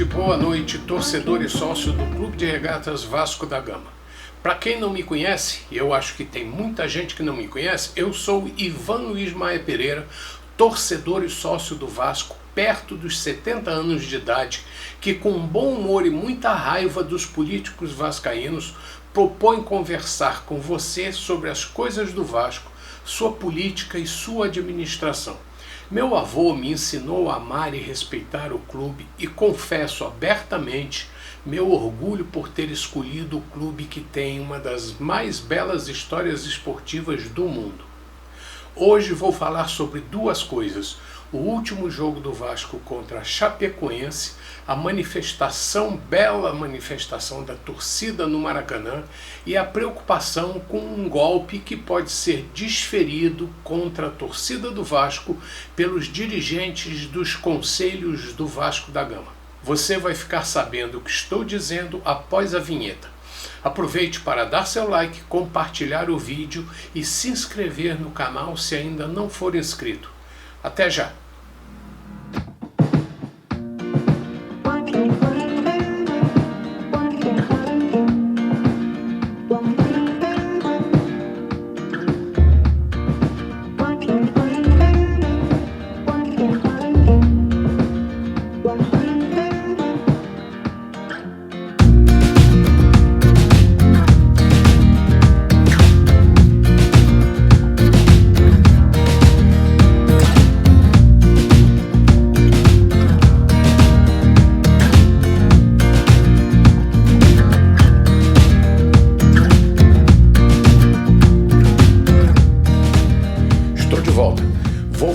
tarde, boa noite, torcedor e sócio do Clube de Regatas Vasco da Gama. Para quem não me conhece, e eu acho que tem muita gente que não me conhece, eu sou Ivan Luiz Maia Pereira, torcedor e sócio do Vasco, perto dos 70 anos de idade, que com bom humor e muita raiva dos políticos vascaínos, propõe conversar com você sobre as coisas do Vasco, sua política e sua administração. Meu avô me ensinou a amar e respeitar o clube e confesso abertamente meu orgulho por ter escolhido o clube que tem uma das mais belas histórias esportivas do mundo. Hoje vou falar sobre duas coisas: o último jogo do Vasco contra a Chapecoense, a bela manifestação da torcida no Maracanã e a preocupação com um golpe que pode ser desferido contra a torcida do Vasco pelos dirigentes dos conselhos do Vasco da Gama. Você vai ficar sabendo o que estou dizendo após a vinheta. Aproveite para dar seu like, compartilhar o vídeo e se inscrever no canal se ainda não for inscrito. Até já!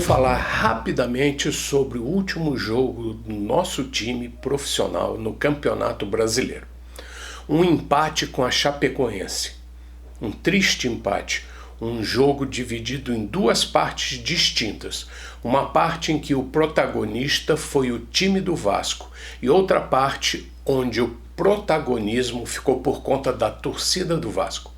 Vou falar rapidamente sobre o último jogo do nosso time profissional no Campeonato Brasileiro. Um empate com a Chapecoense. Um triste empate. Um jogo dividido em duas partes distintas. Uma parte em que o protagonista foi o time do Vasco e outra parte onde o protagonismo ficou por conta da torcida do Vasco.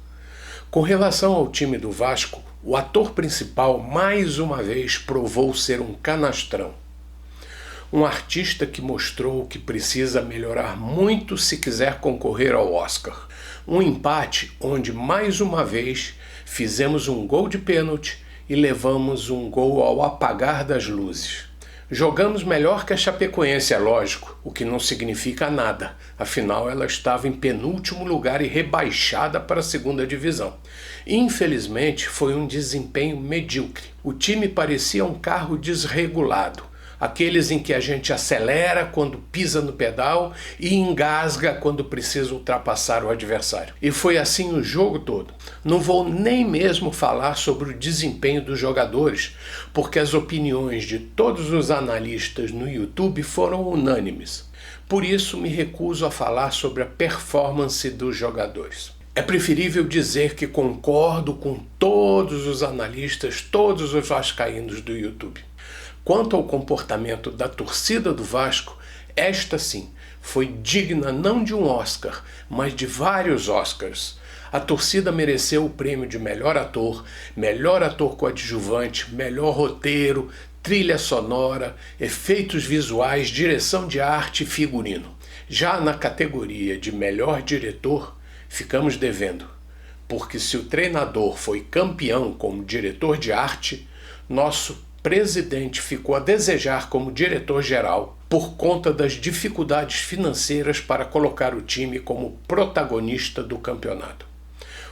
Com relação ao time do Vasco, o ator principal mais uma vez provou ser um canastrão. Um artista que mostrou que precisa melhorar muito se quiser concorrer ao Oscar. Um empate onde mais uma vez fizemos um gol de pênalti e levamos um gol ao apagar das luzes. Jogamos melhor que a Chapecoense, é lógico, o que não significa nada, afinal ela estava em penúltimo lugar e rebaixada para a segunda divisão. Infelizmente foi um desempenho medíocre. O time parecia um carro desregulado, aqueles em que a gente acelera quando pisa no pedal e engasga quando precisa ultrapassar o adversário. E foi assim o jogo todo. Não vou nem mesmo falar sobre o desempenho dos jogadores, porque as opiniões de todos os analistas no YouTube foram unânimes. Por isso me recuso a falar sobre a performance dos jogadores. É preferível dizer que concordo com todos os analistas, todos os vascaínos do YouTube. Quanto ao comportamento da torcida do Vasco, esta sim foi digna não de um Oscar, mas de vários Oscars. A torcida mereceu o prêmio de melhor ator coadjuvante, melhor roteiro, trilha sonora, efeitos visuais, direção de arte e figurino. Já na categoria de melhor diretor, ficamos devendo, porque se o treinador foi campeão como diretor de arte, nosso presidente ficou a desejar como diretor-geral por conta das dificuldades financeiras para colocar o time como protagonista do campeonato.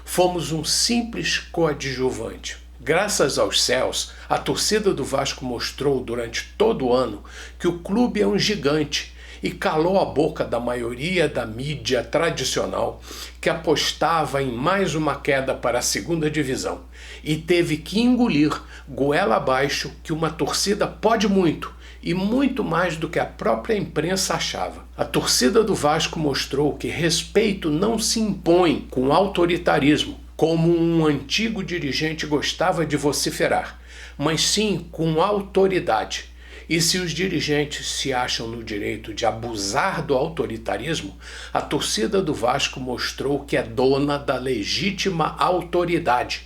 Fomos um simples coadjuvante. Graças aos céus, a torcida do Vasco mostrou durante todo o ano que o clube é um gigante e calou a boca da maioria da mídia tradicional que apostava em mais uma queda para a segunda divisão e teve que engolir goela abaixo que uma torcida pode muito e muito mais do que a própria imprensa achava. A torcida do Vasco mostrou que respeito não se impõe com autoritarismo, como um antigo dirigente gostava de vociferar, mas sim com autoridade. E se os dirigentes se acham no direito de abusar do autoritarismo, a torcida do Vasco mostrou que é dona da legítima autoridade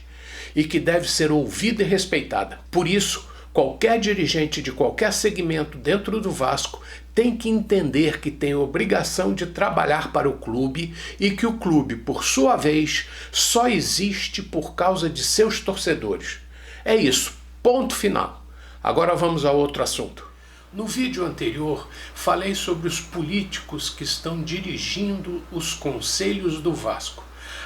e que deve ser ouvida e respeitada. Por isso, qualquer dirigente de qualquer segmento dentro do Vasco tem que entender que tem obrigação de trabalhar para o clube e que o clube, por sua vez, só existe por causa de seus torcedores. É isso, ponto final. Agora vamos a outro assunto. No vídeo anterior, falei sobre os políticos que estão dirigindo os conselhos do Vasco.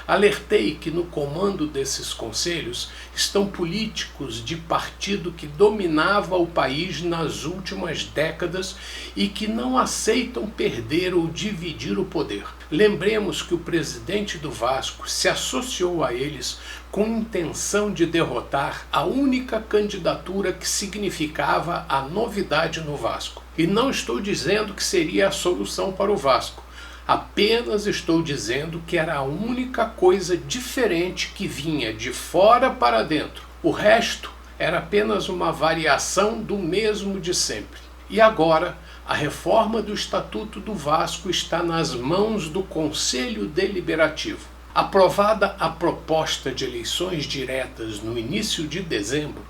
Alertei que no comando desses conselhos estão políticos de partido que dominava o país nas últimas décadas e que não aceitam perder ou dividir o poder. Lembremos que o presidente do Vasco se associou a eles com intenção de derrotar a única candidatura que significava a novidade no Vasco. E não estou dizendo que seria a solução para o Vasco. Apenas estou dizendo que era a única coisa diferente que vinha de fora para dentro. O resto era apenas uma variação do mesmo de sempre. E agora, a reforma do Estatuto do Vasco está nas mãos do Conselho Deliberativo. Aprovada a proposta de eleições diretas no início de dezembro,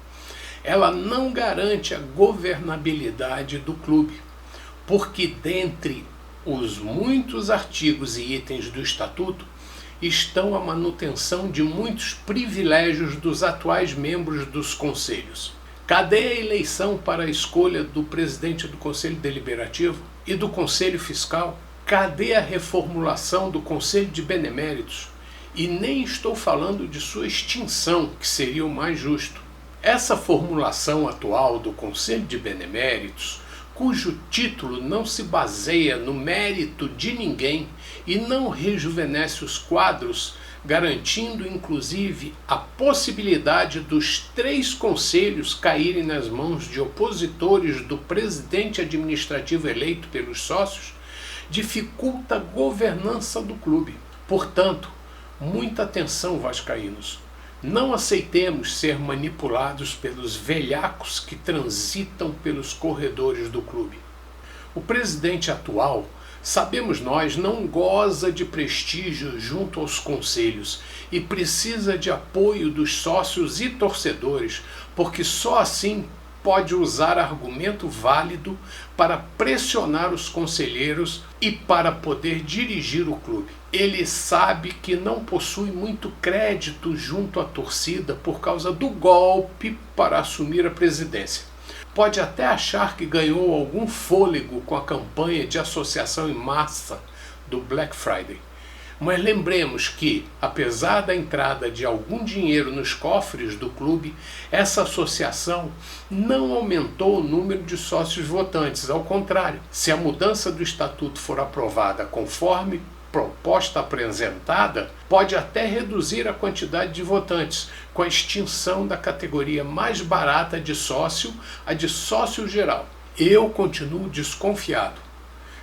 ela não garante a governabilidade do clube, porque dentre os muitos artigos e itens do Estatuto estão a manutenção de muitos privilégios dos atuais membros dos conselhos. Cadê a eleição para a escolha do presidente do Conselho Deliberativo e do Conselho Fiscal? Cadê a reformulação do Conselho de Beneméritos? E nem estou falando de sua extinção, que seria o mais justo. Essa formulação atual do Conselho de Beneméritos, cujo título não se baseia no mérito de ninguém e não rejuvenesce os quadros, garantindo inclusive a possibilidade dos 3 conselhos caírem nas mãos de opositores do presidente administrativo eleito pelos sócios, dificulta a governança do clube. Portanto, muita atenção, vascaínos. Não aceitemos ser manipulados pelos velhacos que transitam pelos corredores do clube. O presidente atual, sabemos nós, não goza de prestígio junto aos conselhos e precisa de apoio dos sócios e torcedores, porque só assim pode usar argumento válido para pressionar os conselheiros e para poder dirigir o clube. Ele sabe que não possui muito crédito junto à torcida por causa do golpe para assumir a presidência. Pode até achar que ganhou algum fôlego com a campanha de associação em massa do Black Friday. Mas lembremos que, apesar da entrada de algum dinheiro nos cofres do clube, essa associação não aumentou o número de sócios votantes. Ao contrário, se a mudança do estatuto for aprovada conforme proposta apresentada, pode até reduzir a quantidade de votantes, com a extinção da categoria mais barata de sócio, a de sócio geral. Eu continuo desconfiado.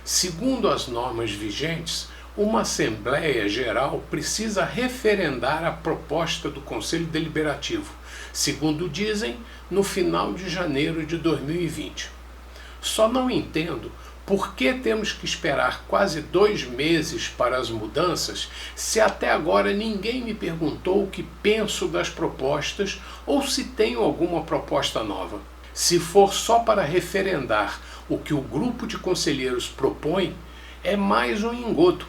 Segundo as normas vigentes, uma Assembleia Geral precisa referendar a proposta do Conselho Deliberativo, segundo dizem, no final de janeiro de 2020. Só não entendo por que temos que esperar quase 2 meses para as mudanças, se até agora ninguém me perguntou o que penso das propostas ou se tenho alguma proposta nova. Se for só para referendar o que o grupo de conselheiros propõe, é mais um engodo.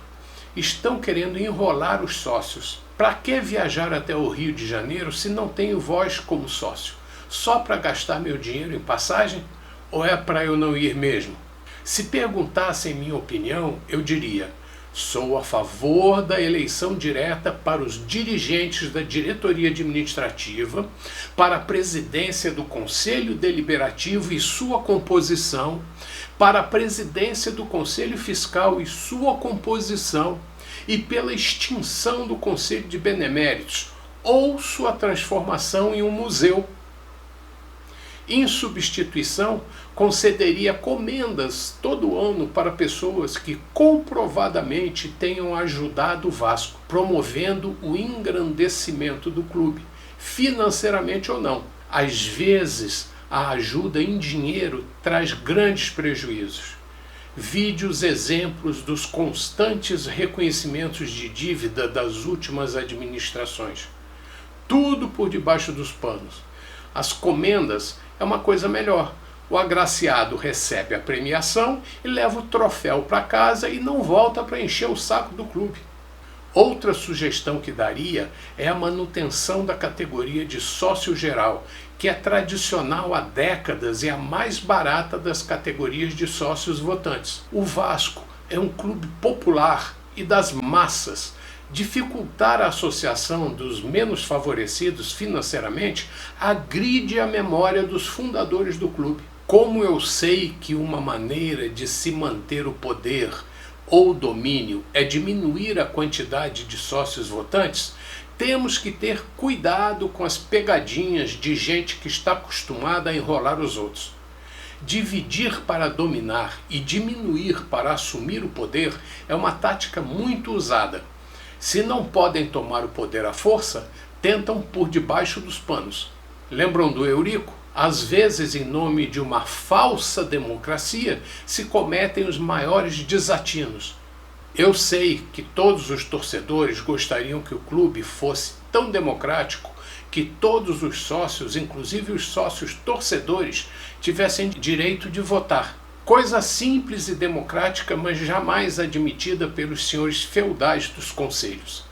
Estão querendo enrolar os sócios. Para que viajar até o Rio de Janeiro se não tenho voz como sócio? Só para gastar meu dinheiro em passagem? Ou é para eu não ir mesmo? Se perguntassem minha opinião, eu diria: sou a favor da eleição direta para os dirigentes da diretoria administrativa, para a presidência do Conselho Deliberativo e sua composição, para a presidência do Conselho Fiscal e sua composição, e pela extinção do Conselho de Beneméritos, ou sua transformação em um museu. Em substituição, concederia comendas todo ano para pessoas que comprovadamente tenham ajudado o Vasco, promovendo o engrandecimento do clube, financeiramente ou não. Às vezes, a ajuda em dinheiro traz grandes prejuízos. Vide os exemplos dos constantes reconhecimentos de dívida das últimas administrações. Tudo por debaixo dos panos. As comendas é uma coisa melhor, O agraciado recebe a premiação e leva o troféu para casa e não volta para encher o saco do clube. Outra sugestão que daria é a manutenção da categoria de sócio geral, que é tradicional há décadas e a mais barata das categorias de sócios votantes. O Vasco é um clube popular e das massas. Dificultar a associação dos menos favorecidos financeiramente agride a memória dos fundadores do clube. Como eu sei que uma maneira de se manter o poder ou domínio é diminuir a quantidade de sócios votantes, temos que ter cuidado com as pegadinhas de gente que está acostumada a enrolar os outros. Dividir para dominar e diminuir para assumir o poder é uma tática muito usada. Se não podem tomar o poder à força, tentam por debaixo dos panos. Lembram do Eurico? Às vezes, em nome de uma falsa democracia, se cometem os maiores desatinos. Eu sei que todos os torcedores gostariam que o clube fosse tão democrático que todos os sócios, inclusive os sócios torcedores, tivessem direito de votar. Coisa simples e democrática, mas jamais admitida pelos senhores feudais dos conselhos.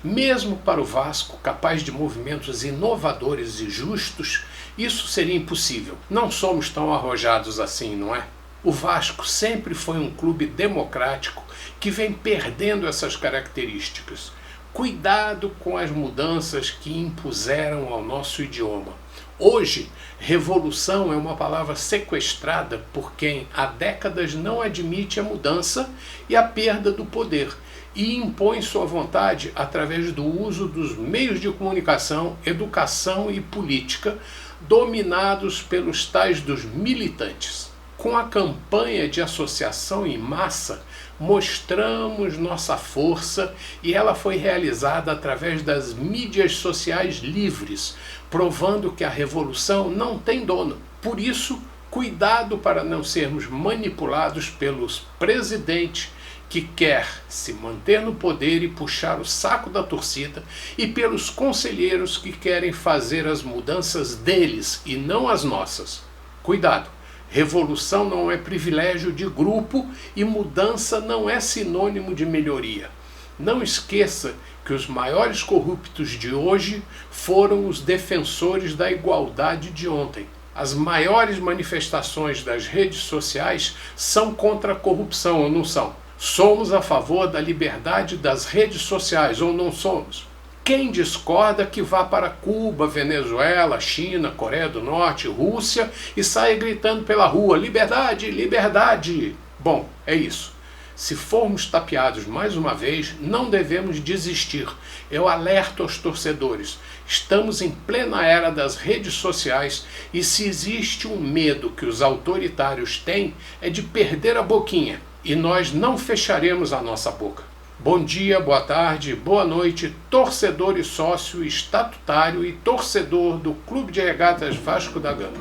Mesmo para o Vasco, capaz de movimentos inovadores e justos, isso seria impossível. Não somos tão arrojados assim, não é? O Vasco sempre foi um clube democrático que vem perdendo essas características. Cuidado com as mudanças que impuseram ao nosso idioma. Hoje, revolução é uma palavra sequestrada por quem há décadas não admite a mudança e a perda do poder e impõe sua vontade através do uso dos meios de comunicação, educação e política dominados pelos tais dos militantes. Com a campanha de associação em massa, mostramos nossa força e ela foi realizada através das mídias sociais livres, provando que a revolução não tem dono. Por isso, cuidado para não sermos manipulados pelos presidentes que quer se manter no poder e puxar o saco da torcida e pelos conselheiros que querem fazer as mudanças deles e não as nossas. Cuidado! Revolução não é privilégio de grupo e mudança não é sinônimo de melhoria. Não esqueça que os maiores corruptos de hoje foram os defensores da igualdade de ontem. As maiores manifestações das redes sociais são contra a corrupção, ou não são? Somos a favor da liberdade das redes sociais, ou não somos? Quem discorda que vá para Cuba, Venezuela, China, Coreia do Norte, Rússia e saia gritando pela rua, liberdade, liberdade. Bom, é isso. Se formos tapeados mais uma vez, não devemos desistir. Eu alerto aos torcedores. Estamos em plena era das redes sociais e se existe um medo que os autoritários têm é de perder a boquinha. E nós não fecharemos a nossa boca. Bom dia, boa tarde, boa noite, torcedor e sócio estatutário e torcedor do Clube de Regatas Vasco da Gama.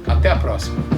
Até a próxima.